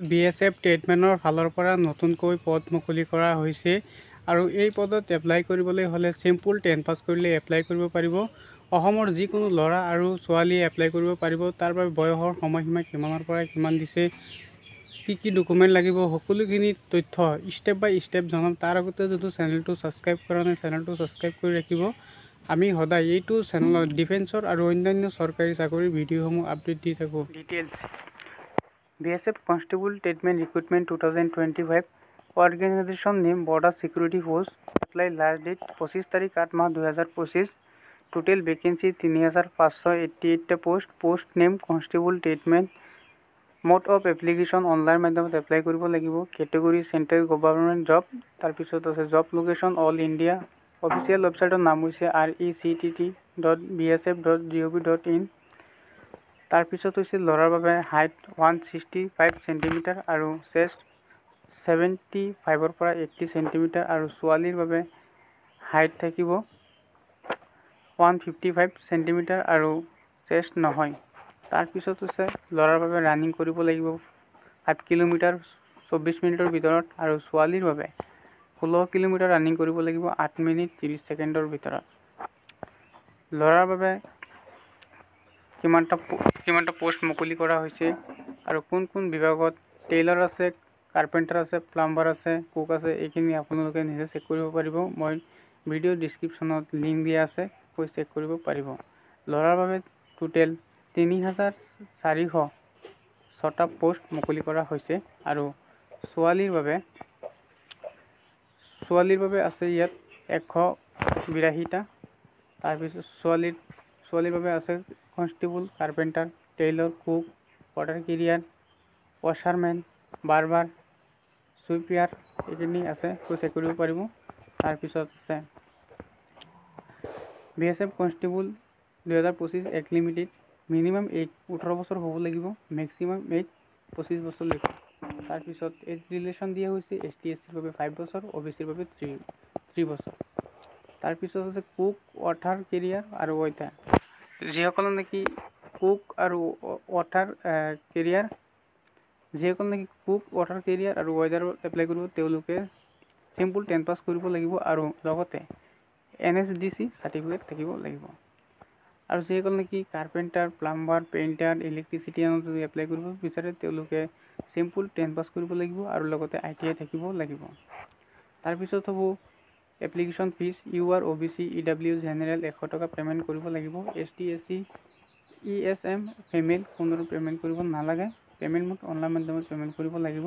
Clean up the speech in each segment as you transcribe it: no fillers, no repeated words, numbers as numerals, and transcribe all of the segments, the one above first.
BSF ট্ৰেডমেনৰ ফালৰ পৰা নতুনকৈ পদ মুকলি কৰা হৈছে আৰু এই পদত এপ্লাই কৰিবলৈ হ'লে চিম্পুল 10 পাছ কৰিলে এপ্লাই কৰিব পাৰিব। অসমৰ যিকোনো ল'ৰা আৰু ছোৱালীয়ে এপ্লাই কৰিব পাৰিব। তাৰ বাবে বয়সৰ সময়সীমা কিমানৰ পৰা কিমান দিছে, কি ডকুমেণ্ট লাগিব, সকলোখিনি তথ্য ষ্টেপ বাই ষ্টেপ জনাম। তাৰ আগতে যদি চেনেলটো ছাবস্ক্ৰাইব কৰা নাই, চেনেলটো ছাবস্ক্ৰাইব কৰি ৰাখিব। আমি সদায় এইটো চেনেলত ডিফেন্সৰ আৰু অন্যান্য চৰকাৰী চাকৰিৰ ভিডিঅ'সমূহ আপডেট দি থাকোঁ। Details BSF Constable Training Recruitment 2025 Organization Name Border Security Force Apply Last Date 25 तारीख 8 माह 2025 Total Vacancy 3588 Post Name Constable Training Mode of Application Online মাধ্যমত এপ্লাই কৰিব লাগিব। Category Central Government Job তাৰপিছত আছে Job Location All India Official Website নাম হৈছে rectt.bsf.gov.in তাৰপিছত হৈছে ল'ৰাৰ বাবে হাইট 165 চেণ্টিমিটাৰ আৰু চেষ্ট 75 পৰা 80 চেণ্টিমিটাৰ আৰু ছোৱালীৰ বাবে হাইট থাকিব 155 চেণ্টিমিটাৰ আৰু চেষ্ট নহয়। তাৰপিছত হৈছে ল'ৰাৰ বাবে ৰানিং কৰিব লাগিব 5 কিলোমিটাৰ 24 মিনিটৰ ভিতৰত আৰু ছোৱালীৰ বাবে 16 কিলোমিটাৰ ৰানিং কৰিব লাগিব 8 মিনিট 30 ছেকেণ্ডৰ ভিতৰত। ল'ৰাৰ বাবে কিমানটা পোষ্ট মুকলি কৰা হৈছে আৰু কোন কোন বিভাগত টেইলাৰ আছে, কাৰ্পেণ্টাৰ আছে, প্লাম্বাৰ আছে, কুক আছে, এইখিনি আপোনালোকে নিজে চেক কৰিব পাৰিব। মই ভিডিঅ' ডিছক্ৰিপশ্যনত লিংক দিয়া আছে, গৈ চেক কৰিব পাৰিব। ল'ৰাৰ বাবে টোটেল 3406টা পোষ্ট মুকলি কৰা হৈছে আৰু ছোৱালীৰ বাবে আছে ইয়াত 182টা। তাৰপিছত ছোৱালীৰ বাবে আছে constable, carpenter, tailor, cook, water carrier, washerman, barber, sweeper, এইখিনি আছে, চেক কৰিব পাৰিব। তাৰপিছত আছে BSF কনষ্টেবল 2025 এক্ট লিমিটেড মিনিমাম এজ 18 বছৰ হ'ব লাগিব, মেক্সিমাম এজ 25 বছৰ লাগিব। তাৰপিছত এজ ৰিলেশ্যন দিয়া হৈছে ST/SCৰ বাবে 5 বছৰ, OBCৰ বাবে 3 বছৰ। তাৰপিছত আছে কুক, ৱাটাৰ কেৰিয়াৰ আৰু ৱেটাৰ। যিসকলে নেকি কুক আৰু ৱাটাৰ কেৰিয়াৰ আৰু ৱেটাৰত এপ্লাই কৰিব তেওঁলোকে চিম্পুল 10 পাছ কৰিব লাগিব আৰু লগতে NSDC চাৰ্টিফিকেট থাকিব লাগিব। আৰু যিসকল নেকি কাৰ্পেণ্টাৰ, প্লাম্বাৰ, পেইণ্টাৰ, ইলেক্ট্ৰিচিটি যদি এপ্লাই কৰিব বিচাৰে তেওঁলোকে চিম্পুল 10 পাছ কৰিব লাগিব আৰু লগতে ITI থাকিব লাগিব। তাৰপিছত হ'ব application fees UR OBC EW general 100 টকা পে'মেণ্ট কৰিব লাগিব। ST/SC ESM ফিমেল কোনো পে'মেণ্ট কৰিব নালাগে। পে'মেণ্ট মোড অনলাইন মাধ্যমত পে'মেণ্ট কৰিব লাগিব।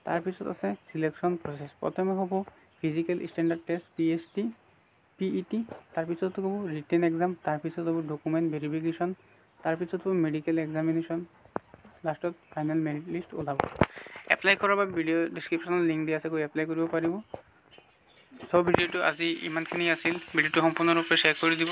তাৰপিছত আছে চিলেকশ্যন প্ৰচেছ। প্ৰথমে হ'ব ফিজিকেল ষ্টেণ্ডাৰ্ড টেষ্ট PET, তাৰপিছত হ'ব ৰিটেন এক্সাম, তাৰপিছত হ'ব ডকুমেণ্ট ভেৰিফিকেশ্যন, তাৰপিছত হ'ব মেডিকেল এক্সামিনেশ্যন, লাষ্টত ফাইনেল মেৰিট লিষ্ট ওলাব। এপ্লাই কৰাৰ বাবে ভিডিঅ' ডিছক্ৰিপশ্যনত লিংক দিয়া আছে, গৈ এপ্লাই কৰিব পাৰিব। ভিডিঅ'টো আজি ইমানখিনি আছিল। ভিডিঅ'টো সম্পূৰ্ণৰূপে শ্বেয়াৰ কৰি দিব।